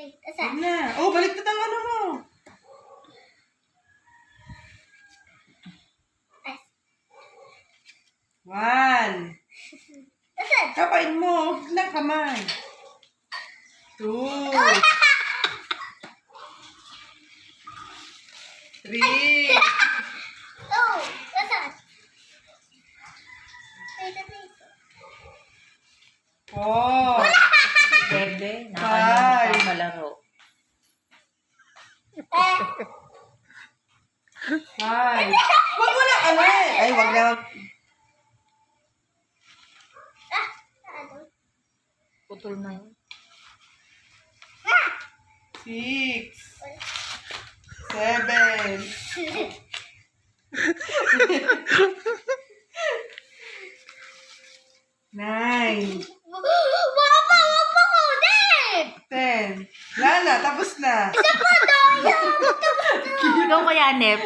Huwag na. Oh, baliktad ang ano mo. One. Kapain mo. Huwag lang kamay. Two. Three. Four. Bebe, Five. nakakalaro. Five. Huwag mo na ano eh. Ay, huwag na. Putol na yun. Six. Seven. Nine. 10. Wala na, tapos na. Ikaw kaya, Nep,